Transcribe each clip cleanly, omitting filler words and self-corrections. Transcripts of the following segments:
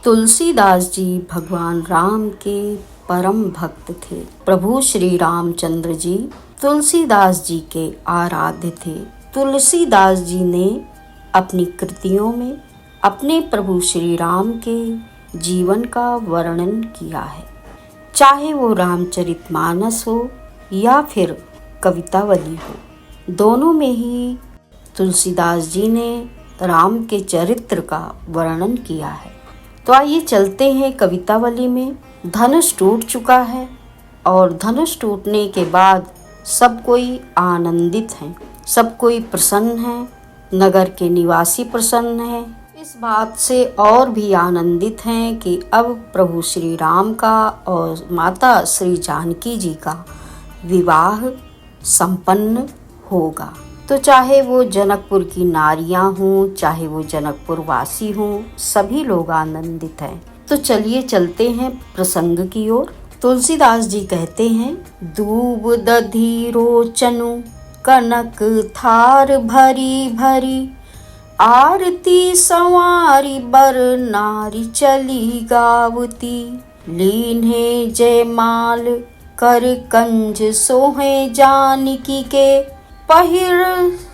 तुलसीदास जी भगवान राम के परम भक्त थे। प्रभु श्री रामचंद्र जी तुलसीदास जी के आराध्य थे। तुलसीदास जी ने अपनी कृतियों में अपने प्रभु श्री राम के जीवन का वर्णन किया है, चाहे वो रामचरितमानस हो या फिर कवितावली हो। दोनों में ही तुलसीदास जी ने राम के चरित्र का वर्णन किया है। तो आइए चलते हैं कवितावली में। धनुष टूट चुका है और धनुष टूटने के बाद सब कोई आनंदित हैं, सब कोई प्रसन्न है, नगर के निवासी प्रसन्न हैं। इस बात से और भी आनंदित हैं कि अब प्रभु श्री राम का और माता श्री जानकी जी का विवाह संपन्न होगा। तो चाहे वो जनकपुर की नारियां हों, चाहे वो जनकपुर वासी हों, सभी लोग आनंदित हैं। तो चलिए चलते हैं प्रसंग की ओर। तुलसीदास जी कहते हैं, दूब दधी रोचनु कनक थार भरी भरी, आरती संवारी बर नारी चली गावती, लीन्हे जयमाल कर कंज सोहे जानकी के, पहिर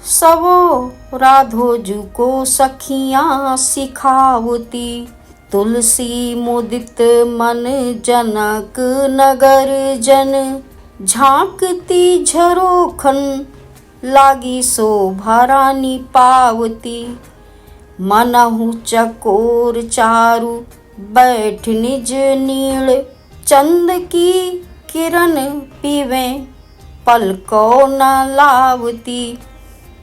सबो राधोजु को सखियां सिखावती, तुलसी मुदित मन जनक नगर जन, झांकती झरोखन लागी शोभा रानी पावती, मनहु चकोर चारु बैठ निज नीड़, चंद की किरण पीवे पलको न लावती।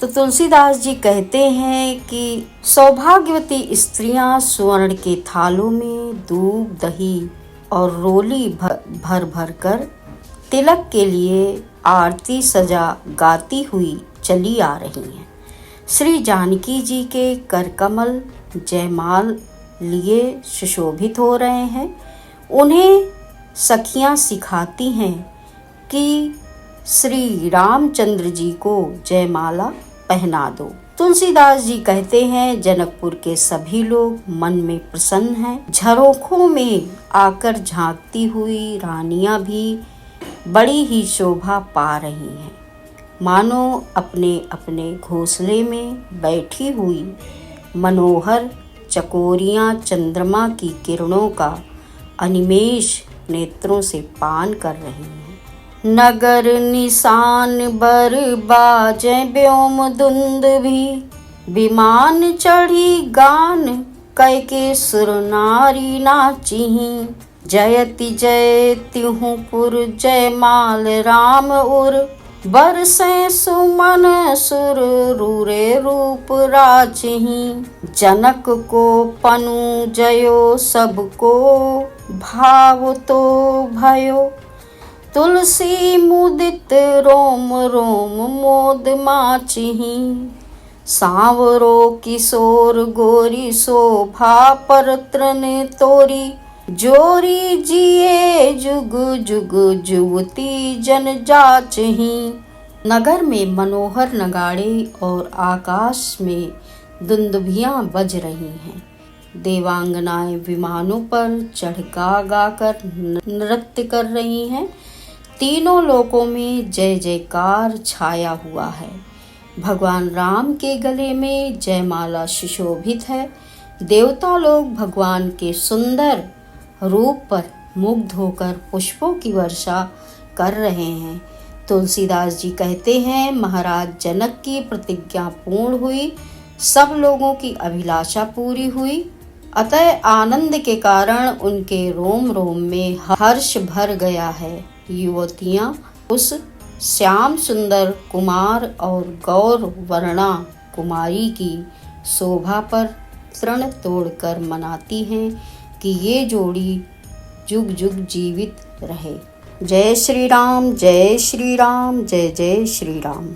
तो तुलसीदास जी कहते हैं कि सौभाग्यवती स्त्रियां स्वर्ण के थालों में दूध दही और रोली भर भर कर तिलक के लिए आरती सजा गाती हुई चली आ रही हैं। श्री जानकी जी के करकमल जयमाल लिए सुशोभित हो रहे हैं। उन्हें सखियां सिखाती हैं कि श्री रामचंद्र जी को जयमाला पहना दो। तुलसीदास जी कहते हैं, जनकपुर के सभी लोग मन में प्रसन्न हैं। झरोखों में आकर झांकती हुई रानियां भी बड़ी ही शोभा पा रही हैं, मानो अपने अपने घोंसले में बैठी हुई मनोहर चकोरियां चंद्रमा की किरणों का अनिमेष नेत्रों से पान कर रही हैं। नगर निशान बर बाजे व्योम धुंद भी, विमान चढ़ी गान कै के सुर नारी नाचिही, जयति जयति हूँ पुर जयमाल राम उर, बरसे सुमन सुर रूरे रूप राचही, जनक को पनु जयो सबको भाव तो भयो, तुलसी मुदित रोम रोम मोद माचिही, सांवरो किशोर गोरी शोभा परत्रन तोरी, जोरी जिए जुग जुग जुवती जन जाचही। नगर में मनोहर नगाड़े और आकाश में दुंदुभियां बज रही हैं। देवांगनाएं विमानों पर चढ़ गा गाकर नृत्य कर रही हैं। तीनों लोकों में जय जयकार छाया हुआ है। भगवान राम के गले में जयमाला सुशोभित है। देवता लोग भगवान के सुंदर रूप पर मुग्ध होकर पुष्पों की वर्षा कर रहे हैं। तुलसीदास जी कहते हैं, महाराज जनक की प्रतिज्ञा पूर्ण हुई, सब लोगों की अभिलाषा पूरी हुई, अतः आनंद के कारण उनके रोम रोम में हर्ष भर गया है। युवतियां उस श्याम सुंदर कुमार और गौर वर्णा कुमारी की शोभा पर तृण तोड़कर मनाती हैं कि ये जोड़ी जुग जुग जीवित रहे। जय श्री राम, जय श्री राम, जय जय श्री राम।